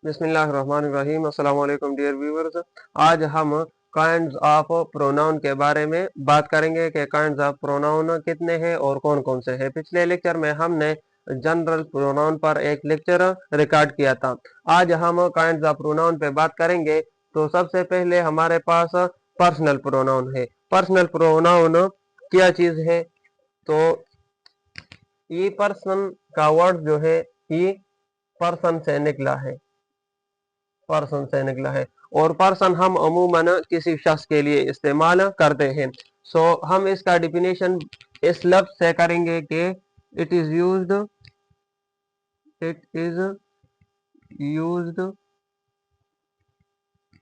बिस्मिल्लाहिर्रहमानिर्रहीम। अस्सलाम वालेकुम डियर व्यूअर्स। आज हम काइंड्स ऑफ प्रोनाउन के बारे में बात करेंगे कि काइंड्स ऑफ प्रोनाउन कितने हैं और कौन कौन से हैं। पिछले लेक्चर में हमने जनरल प्रोनाउन पर एक लेक्चर रिकॉर्ड किया था। आज हम काइंड्स ऑफ प्रोनाउन पे बात करेंगे। तो सबसे पहले हमारे पास पर्सनल प्रोनाउन है। पर्सनल प्रोनाउन क्या चीज है? तो ये पर्सन का वर्ड जो है ये पर्सन से निकला है, पर्सन से निकला है। और पर्सन हम अमूमन किसी शख्स के लिए इस्तेमाल करते हैं। सो हम इसका डिफिनेशन इस लफ्ज से करेंगे कि it is used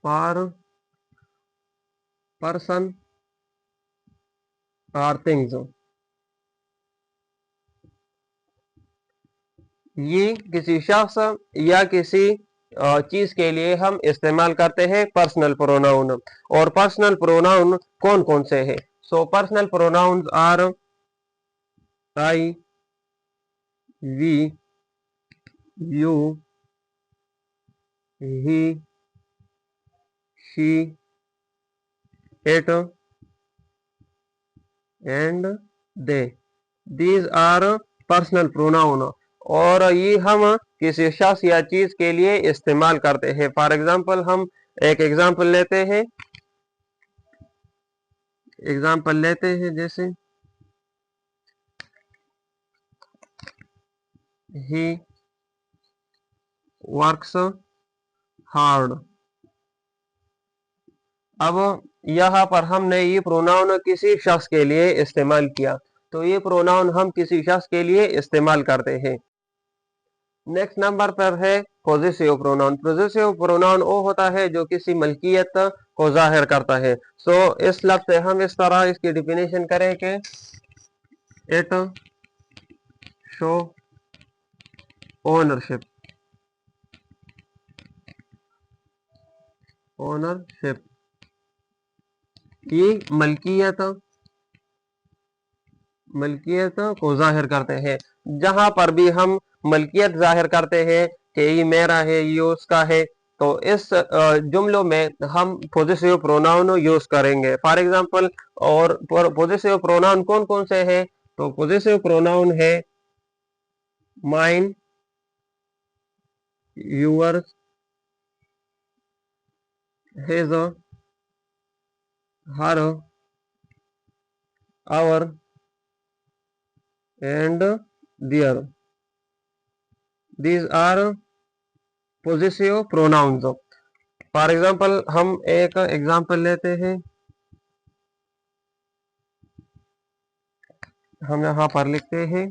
for person और थिंग्स। ये किसी शख्स या किसी चीज के लिए हम इस्तेमाल करते हैं पर्सनल प्रोनाउन। और पर्सनल प्रोनाउन कौन कौन से हैं? So personal pronoun are I, we, you, he, she, it and they. These are personal pronoun. और ये हम किसी शख्स या चीज के लिए इस्तेमाल करते हैं। फॉर एग्जाम्पल हम एक एग्जाम्पल लेते हैं जैसे ही वर्क्स हार्ड। अब यहाँ पर हमने ये प्रोनाउन किसी शख्स के लिए इस्तेमाल किया, तो ये प्रोनाउन हम किसी शख्स के लिए इस्तेमाल करते हैं। नेक्स्ट नंबर पर है पॉजेसिव प्रोनाउन। पॉजेसिव प्रोनाउन वो होता है जो किसी मलकियत को जाहिर करता है। सो इस लफ्ज से हम इस तरह इसकी डिफिनेशन करें कि इट शो ओनरशिप। ओनरशिप ये मलकियत को जाहिर करते हैं। जहां पर भी हम मलकियत जाहिर करते हैं कि ये मेरा है, ये उसका है, तो इस जुमलों में हम पॉजेसिव प्रोनाउन यूज करेंगे। फॉर एग्जांपल, और पॉजेसिव प्रोनाउन कौन कौन से हैं? तो पॉजेसिव प्रोनाउन है mine, yours, his, her, our and their. These are possessive pronouns. For example हम एक एग्जाम्पल लेते हैं। हम यहाँ पर लिखते हैं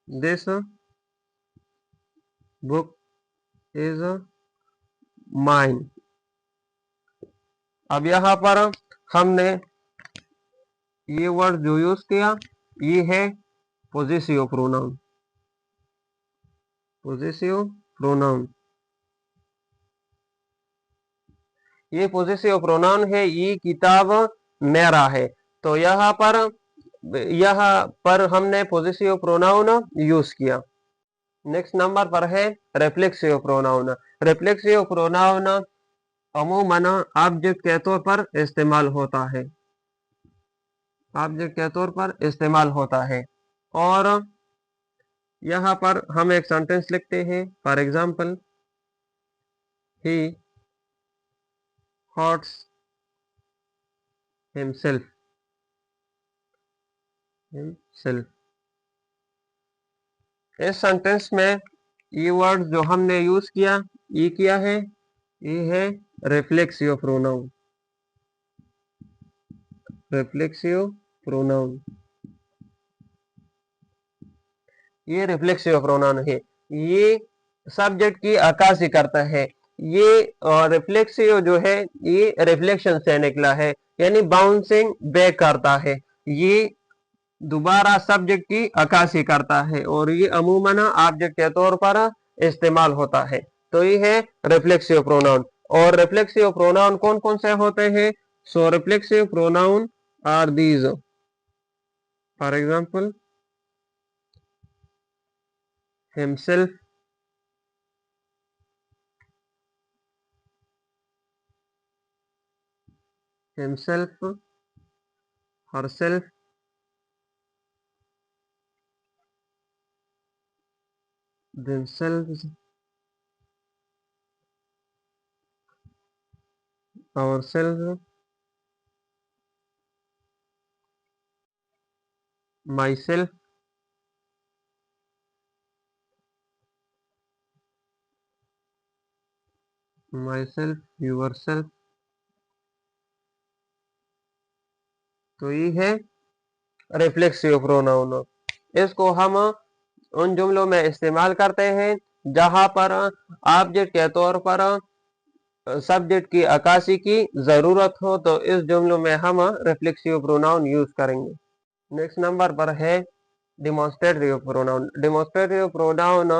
दिस बुक इज माइन। अब यहाँ पर हमने ये वर्ड जो यूज किया ये है पॉजेसिव प्रोनाउन। पॉजेसिव प्रोनाउन, ये पॉजेसिव प्रोनाउन है। ये किताब मेरा है। तो यहाँ पर हमने पॉजेसिव प्रोनाउन यूज किया। नेक्स्ट नंबर पर है रिफ्लेक्सिव प्रोनाउन। रिफ्लेक्सिव प्रोनाउन अमूमन ऑब्जेक्ट के तौर पर इस्तेमाल होता है। ऑब्जेक्ट के तौर पर इस्तेमाल होता है। और यहाँ पर हम एक सेंटेंस लिखते हैं। For example, he hurts himself. इस सेंटेंस में ये वर्ड जो हमने यूज किया ये क्या है? ये है रिफ्लेक्सिव प्रोनाउन। रिफ्लेक्सिव प्रोनाउन, ये रिफ्लेक्सिव प्रोनाउन है। ये सब्जेक्ट की अक्कासी करता है। ये रिफ्लेक्सिव जो है ये रिफ्लेक्शन से निकला है, यानी बाउंसिंग बैक करता है। ये दोबारा सब्जेक्ट की अक्कासी करता है और ये अमूमन ऑब्जेक्ट के तौर पर इस्तेमाल होता है। तो ये है रिफ्लेक्सिव प्रोनाउन। और रिफ्लेक्सिव प्रोनाउन कौन कौन से होते हैं? So reflexive pronoun are these. For example, himself, himself, herself, themselves, ourselves, myself, myself, yourself। तो ये है रिफ्लेक्सिव प्रोनाउन। इसको हम उन जुमलों में इस्तेमाल करते हैं जहां पर ऑब्जेक्ट के तौर पर सब्जेक्ट की अक्कासी की जरूरत हो, तो इस जुमलों में हम रिफ्लेक्सिव प्रोनाउन यूज करेंगे। नेक्स्ट नंबर पर है डिमॉन्स्ट्रेटिव प्रोनाउन। डिमॉन्स्ट्रेटिव प्रोनाउन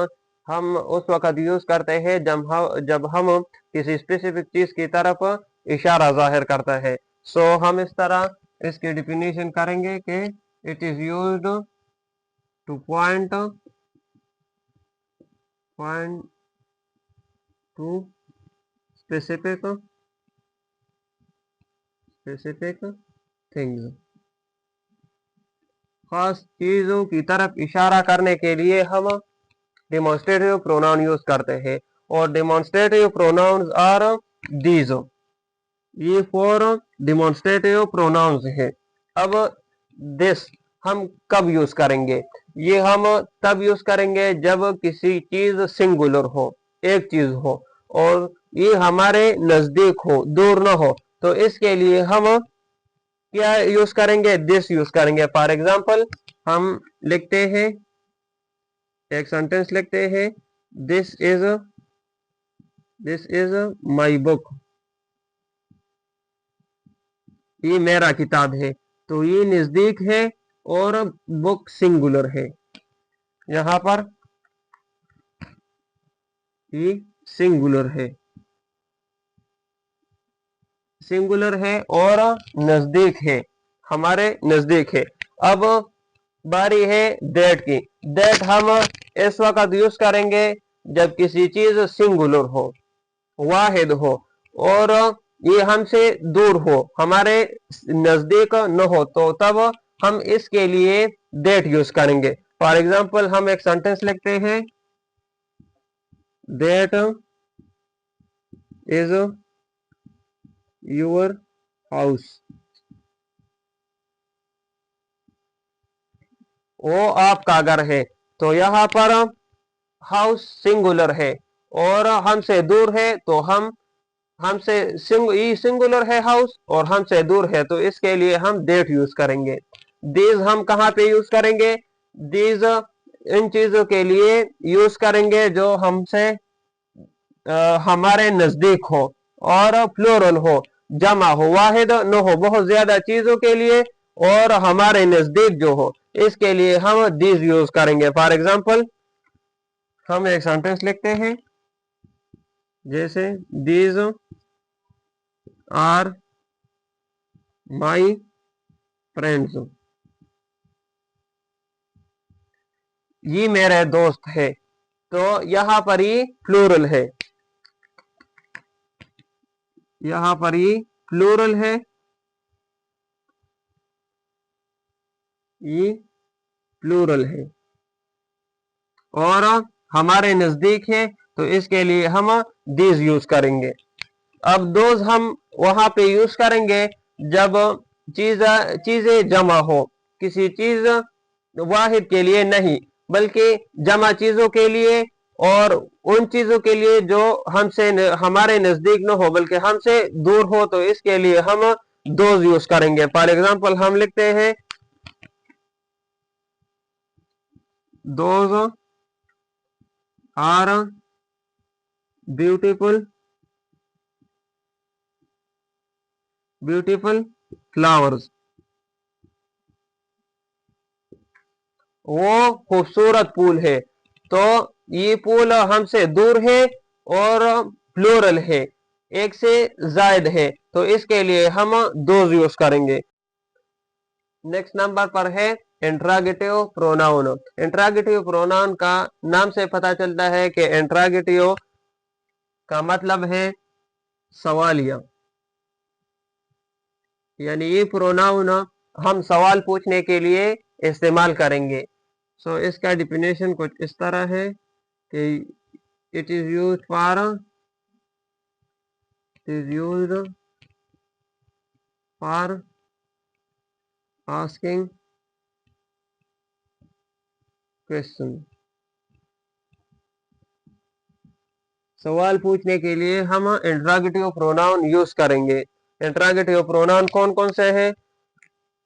हम उस वक्त यूज करते हैं जब हम किसी स्पेसिफिक चीज की तरफ इशारा जाहिर करता है। सो हम इस तरह इसकी डिफिनीशन करेंगे कि it is used two point two specific things. खास चीजों की तरफ इशारा करने के लिए हम डिमॉन्स्ट्रेटिव प्रोनाउन यूज करते हैं। और डिमॉन्स्ट्रेटिव प्रोनाउंस आर दीज। ये 4 डिमॉन्स्ट्रेटिव प्रोनाउंस है। अब दिस हम कब यूज करेंगे? ये हम तब यूज करेंगे जब किसी चीज सिंगुलर हो, एक चीज हो, और ये हमारे नजदीक हो, दूर ना हो। तो इसके लिए हम क्या यूज करेंगे? दिस यूज करेंगे। फॉर एग्जाम्पल हम लिखते हैं, एक सेंटेंस लिखते हैं, दिस इज माई बुक। ये मेरा किताब है। तो ये नजदीक है और बुक सिंगुलर है। यहां पर ये सिंगुलर है, और नजदीक है, हमारे नजदीक है। अब बारी है दैट की। दैट हम इस वक्त यूज करेंगे जब किसी चीज सिंगुलर हो, वाहिद हो, और ये हमसे दूर हो, हमारे नजदीक न हो, तो तब हम इसके लिए दैट यूज करेंगे। फॉर एग्जाम्पल हम एक सेंटेंस लिखते हैं, दैट इज योर हाउस। वो आपका घर है। तो यहाँ पर हाउस सिंगुलर है और हमसे दूर है, तो ये सिंगुलर है हाउस और हमसे दूर है, तो इसके लिए हम दैट यूज करेंगे। दीज हम कहाँ पे यूज करेंगे? दीज इन चीजों के लिए यूज करेंगे जो हमसे हमारे नजदीक हो और प्लूरल हो, जमा हो, वाहिद न हो, बहुत ज्यादा चीजों के लिए, और हमारे नजदीक जो हो, इसके लिए हम दीज यूज करेंगे। फॉर एग्जाम्पल हम एक सेंटेंस लिखते हैं, जैसे दीज आर माई फ्रेंड्स। ये मेरे दोस्त है। तो यहां पर ये प्लूरल है, यहां पर ये प्लूरल है, ये प्लूरल है, और हमारे नजदीक है, तो इसके लिए हम दीज यूज करेंगे। अब दोज हम वहां पे यूज करेंगे जब चीजें जमा हो, किसी चीज वाहिद के लिए नहीं, बल्कि जमा चीजों के लिए, और उन चीजों के लिए जो हमारे नजदीक न हो बल्कि हमसे दूर हो, तो इसके लिए हम दोज यूज करेंगे। फॉर एग्जाम्पल हम लिखते हैं, दोज आर ब्यूटीफुल फ्लावर्स। वो खूबसूरत फूल है। तो ये फूल हमसे दूर है और प्लूरल है, एक से जायद है, तो इसके लिए हम दोज यूज करेंगे। नेक्स्ट नंबर पर है इंट्रागेटिव प्रोनाउन। इंट्रागेटिव प्रोनाउन का नाम से पता चलता है कि इंट्रागेटिव का मतलब है सवालिया। यानी ये प्रोनाउन हम सवाल पूछने के लिए इस्तेमाल करेंगे। सो इसका डिफिनेशन कुछ इस तरह है कि it is used for asking question. सवाल पूछने के लिए हम इंट्रोगेटिव प्रोनाउन यूज करेंगे। इंट्रोगेटिव प्रोनाउन कौन कौन से हैं?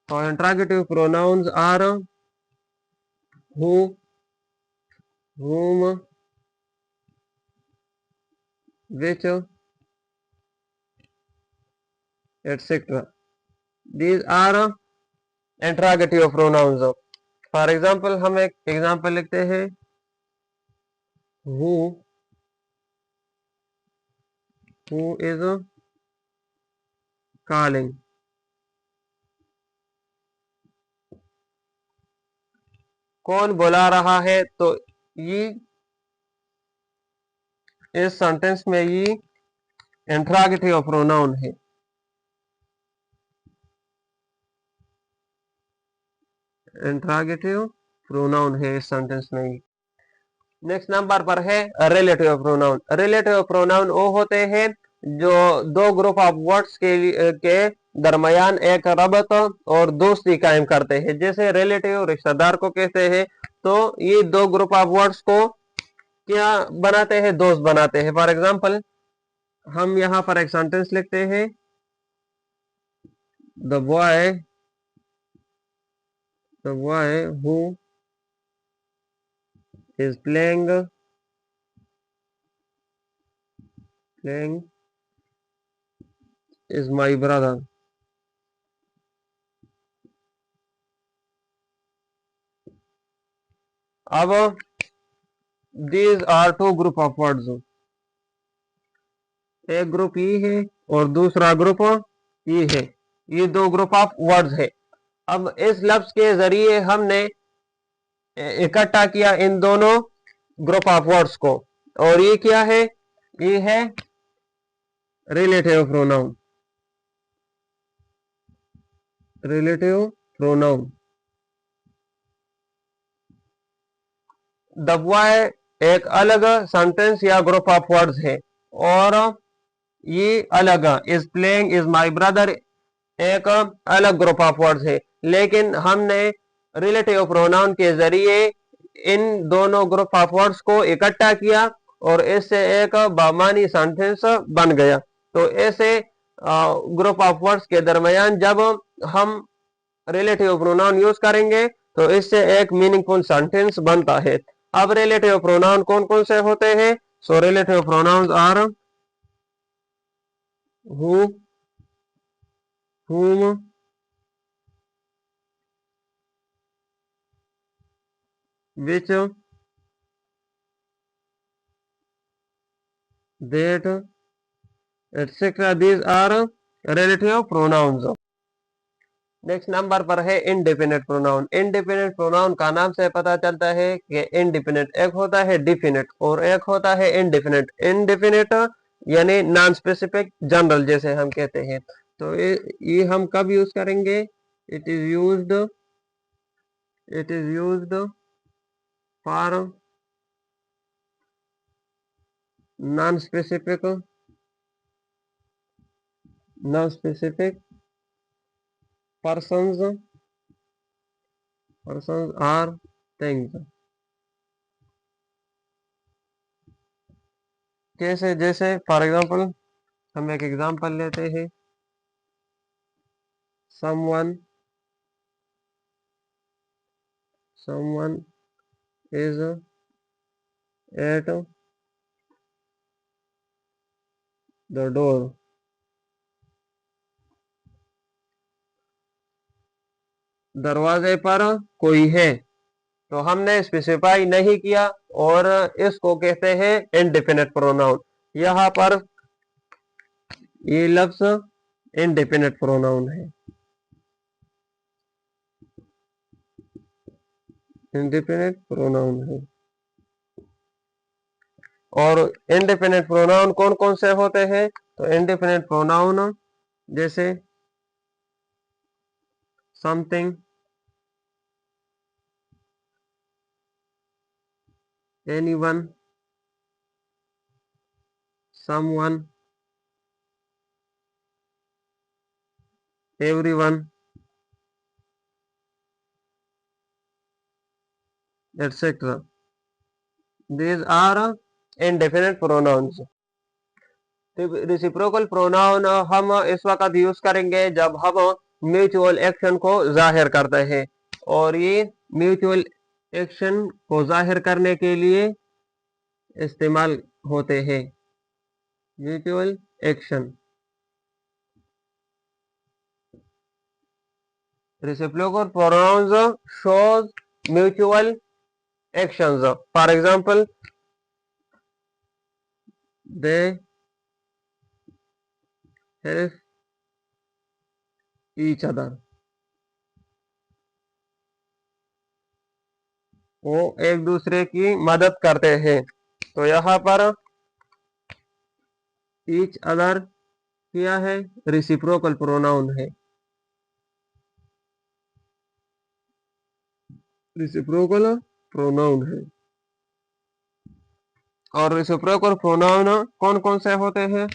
और interrogative pronouns are who, whom, which, etc. These are interrogative pronouns. For example, हम एक एग्जाम्पल लिखते हैं who is calling। कौन बुला रहा है? तो ये इस सेंटेंस में ये इंट्रोगेटिव प्रोनाउन है। इंट्रोगेटिव प्रोनाउन है इस सेंटेंस में ही। नेक्स्ट नंबर पर है रिलेटिव प्रोनाउन। रिलेटिव प्रोनाउन वो होते हैं जो दो ग्रुप ऑफ वर्ड्स के दरमियान एक रबत और दोस्ती कायम करते हैं। जैसे रिलेटिव रिश्तेदार को कहते हैं, तो ये दो ग्रुप ऑफ वर्ड्स को क्या बनाते हैं? दोस्त बनाते हैं। फॉर एग्जाम्पल, हम यहाँ पर एक सेंटेंस लिखते हैं the boy who is playing is my brother। अब these are two group of words। एक ग्रुप ये है और दूसरा ग्रुप ये है। ये दो ग्रुप ऑफ वर्ड्स है। अब इस लफ्ज के जरिए हमने इकट्ठा किया इन दोनों ग्रुप ऑफ वर्ड्स को, और ये क्या है? ये है relative pronoun. Relative pronoun. The boy एक अलग सेंटेंस या ग्रुप ऑफ वर्ड्स है, और ये अलग is playing is my brother एक अलग ग्रुप ऑफ वर्ड्स है। लेकिन हमने रिलेटिव प्रोनाउन के जरिए इन दोनों ग्रुप ऑफ वर्ड्स को इकट्ठा किया और इससे एक बामानी सेंटेंस बन गया। तो ऐसे ग्रुप ऑफ वर्ड्स के दरमियान जब हम रिलेटिव प्रोनाउन यूज करेंगे तो इससे एक मीनिंगफुल सेंटेंस बनता है। अब रिलेटिव प्रोनाउन कौन कौन से होते हैं? So relative pronouns are who, whom, which, that, etc. These are relative pronouns। Next number पर है इनडेफिनेट प्रोनाउन। इनडेफिनेट प्रोनाउन का नाम से पता चलता है कि इनडेफिनेट एक होता है डिफिनेट और एक होता है इनडेफिनेट। इनडेफिनेट यानी नॉन स्पेसिफिक, जनरल जैसे हम कहते हैं। तो ये हम कब यूज करेंगे? It is used for non specific persons or things। कैसे? जैसे फॉर एग्जाम्पल हम एक एग्जाम्पल लेते हैं someone is at the door। दरवाजे पर कोई है। तो हमने स्पेसिफाई नहीं किया और इसको कहते हैं इनडेफिनेट प्रोनाउन। यहाँ पर ये लफ्ज इनडेफिनेट प्रोनाउन है। इनडेफिनेट प्रोनाउन है। और इनडेफिनेट प्रोनाउन कौन कौन से होते हैं? तो इनडेफिनेट प्रोनाउन जैसे something, anyone, someone, everyone, etc. These are indefinite pronouns. Reciprocal pronoun हम इस वक्त यूज करेंगे जब हम म्यूचुअल एक्शन को जाहिर करते हैं, और ये म्यूचुअल एक्शन को जाहिर करने के लिए इस्तेमाल होते हैं। Mutual action, reciprocal pronouns shows mutual actions. For example, they help each other. वो एक दूसरे की मदद करते हैं। तो यहाँ पर ईच अदर क्या है? रिसिप्रोकल प्रोनाउन है। रिसिप्रोकल प्रोनाउन है। और रिसिप्रोकल प्रोनाउन कौन कौन से होते हैं?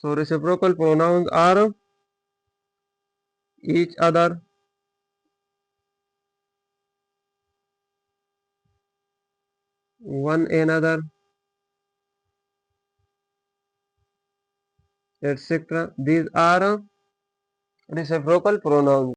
So reciprocal pronoun are each other, one another, etc. These are reciprocal pronouns.